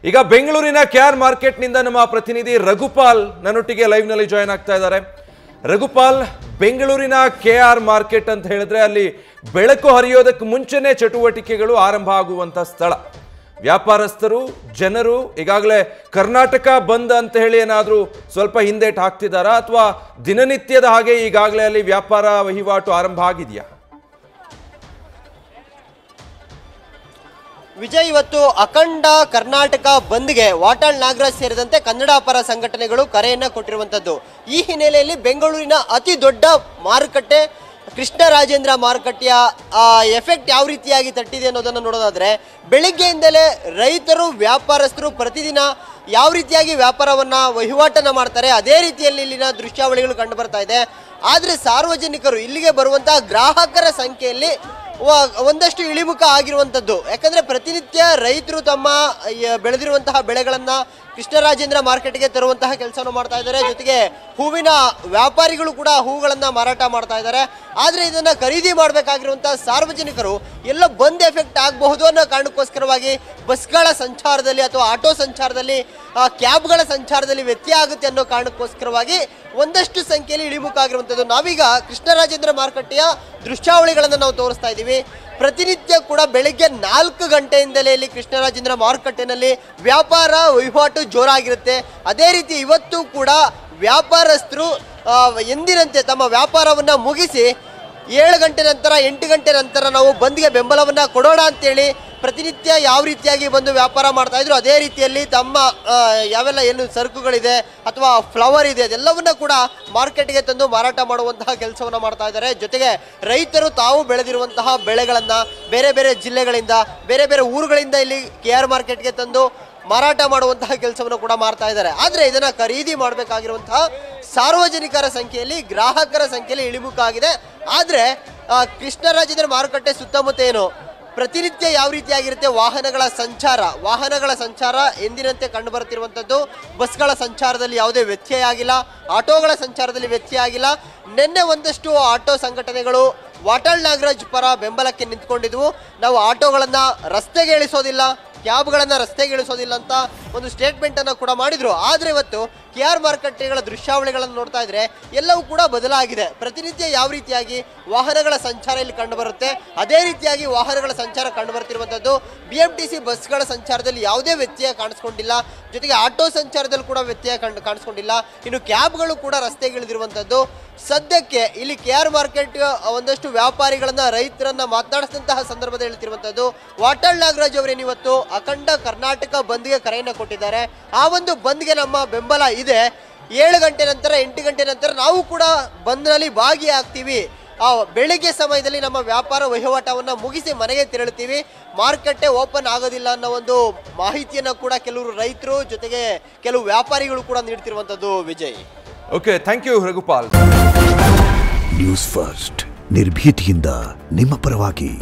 ಈಗ ಬೆಂಗಳೂರಿನ K R market ನಿಂದ ನಮ್ಮ ಪ್ರತಿನಿಧಿ ರಘುಪಾಲ್ ನನ್ನೊಟ್ಟಿಗೆ ಲೈವ್ ನಲ್ಲಿ ಜಾಯಿನ್ ಆಗ್ತಾ ಇದ್ದಾರೆ. ರಘುಪಾಲ್, ಬೆಂಗಳೂರಿನ ಕೆಆರ್ ಮಾರ್ಕೆಟ್ ಅಂತ ಹೇಳಿದ್ರೆ ಅಲ್ಲಿ ಬೆಳಕು ಹರಿಯೋದಕ್ಕೆ ಮುಂಚೆನೇ ಚಟುವಟಿಕೆಗಳು ಆರಂಭ ಆಗುವಂತ ಸ್ಥಳ. ವ್ಯಾಪಾರಸ್ಥರು, ಜನರು ಈಗಾಗಲೇ ಕರ್ನಾಟಕ ಬಂದ್ ಅಂತ ಹೇಳಿ ಏನಾದರೂ ಸ್ವಲ್ಪ ಹಿಂದೇಟು ಹಾಕ್ತಿದ್ದಾರಾ ಅಥವಾ ದಿನನಿತ್ಯದ ಹಾಗೆ ಈಗಾಗಲೇ ಅಲ್ಲಿ ವ್ಯಾಪಾರ ವಹಿವಾಟು ಆರಂಭ ಆಗಿದೆಯಾ? ವಿಜಯ್, ಇವತ್ತು ಅಖಂಡ ಕರ್ನಾಟಕ ಬಂದ್ಗೆ ವಾಟಾಳ್ ನಾಗರಾಜ್ ಸೇರಿದಂತೆ ಕನ್ನಡ ಪರ ಸಂಘಟನೆಗಳು ಕರೆಯನ್ನು ಕೊಟ್ಟಿರುವಂಥದ್ದು. ಈ ಹಿನ್ನೆಲೆಯಲ್ಲಿ ಬೆಂಗಳೂರಿನ ಅತಿ ದೊಡ್ಡ ಮಾರುಕಟ್ಟೆ ಕೃಷ್ಣರಾಜೇಂದ್ರ ಮಾರುಕಟ್ಟೆಯ ಎಫೆಕ್ಟ್ ಯಾವ ರೀತಿಯಾಗಿ ತಟ್ಟಿದೆ ಅನ್ನೋದನ್ನು ನೋಡೋದಾದರೆ, ಬೆಳಿಗ್ಗೆಯಿಂದಲೇ ರೈತರು, ವ್ಯಾಪಾರಸ್ಥರು ಪ್ರತಿದಿನ ಯಾವ ರೀತಿಯಾಗಿ ವ್ಯಾಪಾರವನ್ನು ವಹಿವಾಟನ್ನು ಮಾಡ್ತಾರೆ ಅದೇ ರೀತಿಯಲ್ಲಿ ಇಲ್ಲಿನ ದೃಶ್ಯಾವಳಿಗಳು ಕಂಡು ಬರ್ತಾ ಇದೆ. ಆದರೆ ಸಾರ್ವಜನಿಕರು ಇಲ್ಲಿಗೆ ಬರುವಂತಹ ಗ್ರಾಹಕರ ಸಂಖ್ಯೆಯಲ್ಲಿ ಒಂದಷ್ಟು ಇಳಿಮುಖ ಆಗಿರುವಂಥದ್ದು. ಯಾಕಂದರೆ ಪ್ರತಿನಿತ್ಯ ರೈತರು ತಮ್ಮ ಬೆಳೆದಿರುವಂತಹ ಬೆಳೆಗಳನ್ನು ಕೃಷ್ಣರಾಜೇಂದ್ರ ಮಾರ್ಕೆಟ್ಗೆ ತರುವಂತಹ ಕೆಲಸವನ್ನು ಮಾಡ್ತಾ ಇದ್ದಾರೆ. ಜೊತೆಗೆ ಹೂವಿನ ವ್ಯಾಪಾರಿಗಳು ಕೂಡ ಹೂಗಳನ್ನು ಮಾರಾಟ ಮಾಡ್ತಾ ಇದ್ದಾರೆ. ಆದರೆ ಇದನ್ನು ಖರೀದಿ ಮಾಡಬೇಕಾಗಿರುವಂತಹ ಸಾರ್ವಜನಿಕರು ಎಲ್ಲ ಬಂದ್ ಎಫೆಕ್ಟ್ ಆಗಬಹುದು ಅನ್ನೋ ಕಾರಣಕ್ಕೋಸ್ಕರವಾಗಿ ಬಸ್ಗಳ ಸಂಚಾರದಲ್ಲಿ ಅಥವಾ ಆಟೋ ಸಂಚಾರದಲ್ಲಿ, ಕ್ಯಾಬ್ಗಳ ಸಂಚಾರದಲ್ಲಿ ವ್ಯತ್ಯಯ ಆಗುತ್ತೆ ಅನ್ನೋ ಕಾರಣಕ್ಕೋಸ್ಕರವಾಗಿ ಒಂದಷ್ಟು ಸಂಖ್ಯೆಯಲ್ಲಿ ಇಳಿಮುಖ ಆಗಿರುವಂಥದ್ದು. ನಾವೀಗ ಕೃಷ್ಣರಾಜೇಂದ್ರ ಮಾರುಕಟ್ಟೆಯ ದೃಶ್ಯಾವಳಿಗಳನ್ನು ನಾವು ತೋರಿಸ್ತಾ ಇದ್ದೀವಿ. ಪ್ರತಿನಿತ್ಯ ಕೂಡ ಬೆಳಿಗ್ಗೆ 4 ಗಂಟೆಯಿಂದಲೇ ಇಲ್ಲಿ ಕೃಷ್ಣರಾಜೇಂದ್ರ ಮಾರುಕಟ್ಟೆನಲ್ಲಿ ವ್ಯಾಪಾರ ವಹಿವಾಟು ಜೋರಾಗಿರುತ್ತೆ. ಅದೇ ರೀತಿ ಇವತ್ತು ಕೂಡ ವ್ಯಾಪಾರಸ್ಥರು ಎಂದಿನಂತೆ ತಮ್ಮ ವ್ಯಾಪಾರವನ್ನು ಮುಗಿಸಿ 7 ಗಂಟೆ ನಂತರ 8 ಗಂಟೆ ನಂತರ ನಾವು ಬಂದ್ಗೆ ಬೆಂಬಲವನ್ನು ಕೊಡೋಣ ಅಂತೇಳಿ ಪ್ರತಿನಿತ್ಯ ಯಾವ ರೀತಿಯಾಗಿ ಬಂದು ವ್ಯಾಪಾರ ಮಾಡ್ತಾ ಇದ್ರು ಅದೇ ರೀತಿಯಲ್ಲಿ ತಮ್ಮ ಯಾವೆಲ್ಲ ಏನು ಸರಕುಗಳಿದೆ ಅಥವಾ ಫ್ಲವರ್ ಇದೆ ಅದೆಲ್ಲವನ್ನ ಕೂಡ ಮಾರ್ಕೆಟ್ಗೆ ತಂದು ಮಾರಾಟ ಮಾಡುವಂತಹ ಕೆಲಸವನ್ನು ಮಾಡ್ತಾ ಇದ್ದಾರೆ. ಜೊತೆಗೆ ರೈತರು ತಾವು ಬೆಳೆದಿರುವಂತಹ ಬೆಳೆಗಳನ್ನು ಬೇರೆ ಬೇರೆ ಜಿಲ್ಲೆಗಳಿಂದ, ಬೇರೆ ಬೇರೆ ಊರುಗಳಿಂದ ಇಲ್ಲಿ ಕೆಆರ್ ಮಾರ್ಕೆಟ್ಗೆ ತಂದು ಮಾರಾಟ ಮಾಡುವಂತಹ ಕೆಲಸವನ್ನು ಕೂಡ ಮಾಡ್ತಾ ಇದ್ದಾರೆ. ಆದರೆ ಇದನ್ನು ಖರೀದಿ ಮಾಡಬೇಕಾಗಿರುವಂತಹ ಸಾರ್ವಜನಿಕರ ಸಂಖ್ಯೆಯಲ್ಲಿ, ಗ್ರಾಹಕರ ಸಂಖ್ಯೆಯಲ್ಲಿ ಇಳಿಮುಖ ಆಗಿದೆ. ಆದರೆ ಕೃಷ್ಣರಾಜೇಂದ್ರ ಮಾರುಕಟ್ಟೆ ಸುತ್ತಮುತ್ತ ಏನು ಪ್ರತಿನಿತ್ಯ ಯಾವ ರೀತಿಯಾಗಿರುತ್ತೆ ವಾಹನಗಳ ಸಂಚಾರ ಎಂದಿನಂತೆ ಕಂಡು ಬರುತ್ತಿರುವಂಥದ್ದು. ಬಸ್ಗಳ ಸಂಚಾರದಲ್ಲಿ ಯಾವುದೇ ವ್ಯತ್ಯಯ ಆಗಿಲ್ಲ, ಆಟೋಗಳ ಸಂಚಾರದಲ್ಲಿ ವ್ಯತ್ಯಯ ಆಗಿಲ್ಲ. ನಿನ್ನೆ ಒಂದಷ್ಟು ಆಟೋ ಸಂಘಟನೆಗಳು ವಾಟಾಳ್ ನಾಗರಾಜ್ ಪರ ಬೆಂಬಲಕ್ಕೆ ನಿಂತ್ಕೊಂಡಿದ್ವು. ನಾವು ಆಟೋಗಳನ್ನು ರಸ್ತೆಗೆ ಇಳಿಸೋದಿಲ್ಲ, ಕ್ಯಾಬ್ಗಳನ್ನು ರಸ್ತೆಗೆ ಇಳಿಸೋದಿಲ್ಲ ಅಂತ ಒಂದು ಸ್ಟೇಟ್ಮೆಂಟನ್ನು ಕೂಡ ಮಾಡಿದರು. ಆದರೆ ಇವತ್ತು ಕೆಆರ್ ಮಾರುಕಟ್ಟೆಗಳ ದೃಶ್ಯಾವಳಿಗಳನ್ನು ನೋಡ್ತಾ ಇದ್ರೆ ಎಲ್ಲವೂ ಕೂಡ ಬದಲಾಗಿದೆ. ಪ್ರತಿನಿತ್ಯ ಯಾವ ರೀತಿಯಾಗಿ ವಾಹನಗಳ ಸಂಚಾರ ಇಲ್ಲಿ ಕಂಡುಬರುತ್ತೆ ಅದೇ ರೀತಿಯಾಗಿ ವಾಹನಗಳ ಸಂಚಾರ ಕಂಡುಬರ್ತಿರುವಂಥದ್ದು. BMTC ಬಸ್ಗಳ ಸಂಚಾರದಲ್ಲಿ ಯಾವುದೇ ವ್ಯತ್ಯಯ ಕಾಣಿಸ್ಕೊಂಡಿಲ್ಲ. ಜೊತೆಗೆ ಆಟೋ ಸಂಚಾರದಲ್ಲಿ ಕೂಡ ವ್ಯತ್ಯಯ ಕಾಣಿಸ್ಕೊಂಡಿಲ್ಲ. ಇನ್ನು ಕ್ಯಾಬ್ಗಳು ಕೂಡ ರಸ್ತೆಗೆ ಇಳಿದಿರುವಂಥದ್ದು. ಸದ್ಯಕ್ಕೆ ಇಲ್ಲಿ ಕೆಆರ್ ಮಾರ್ಕೆಟ್ ಒಂದಷ್ಟು ವ್ಯಾಪಾರಿಗಳನ್ನ, ರೈತರನ್ನ ಮಾತನಾಡಿಸಿದಂತಹ ಸಂದರ್ಭದಲ್ಲಿ ಹೇಳ್ತಿರುವಂಥದ್ದು, ವಾಟಾಳ್ ನಾಗರಾಜ್ ಅವರೇನಿವತ್ತು ಅಖಂಡ ಕರ್ನಾಟಕ ಬಂದ್ಗೆ ಕರೆಯನ್ನು ಕೊಟ್ಟಿದ್ದಾರೆ. ಆ ಒಂದು ಬಂದ್ಗೆ ನಮ್ಮ ಬೆಂಬಲ ಇದೆ. 7 ಗಂಟೆ ನಂತರ 8 ಗಂಟೆ ನಂತರ ನಾವು ಕೂಡ ಬಂದ್ನಲ್ಲಿ ಭಾಗಿಯಾಗ್ತೀವಿ. ಬೆಳಿಗ್ಗೆ ಸಮಯದಲ್ಲಿ ನಮ್ಮ ವ್ಯಾಪಾರ ವಹಿವಾಟವನ್ನು ಮುಗಿಸಿ ಮನೆಗೆ ತೆರಳುತ್ತೀವಿ, ಮಾರುಕಟ್ಟೆ ಓಪನ್ ಆಗೋದಿಲ್ಲ ಅನ್ನೋ ಒಂದು ಮಾಹಿತಿಯನ್ನು ಕೂಡ ಕೆಲವರು ರೈತರು ಜೊತೆಗೆ ಕೆಲವು ವ್ಯಾಪಾರಿಗಳು ಕೂಡ ನೀಡ್ತಿರುವಂಥದ್ದು. Vijay, okay, thank you Raghupal. News first, ನಿರ್ಭೀತಿಯಿಂದ ನಿಮ್ಮ ಪರವಾಗಿ.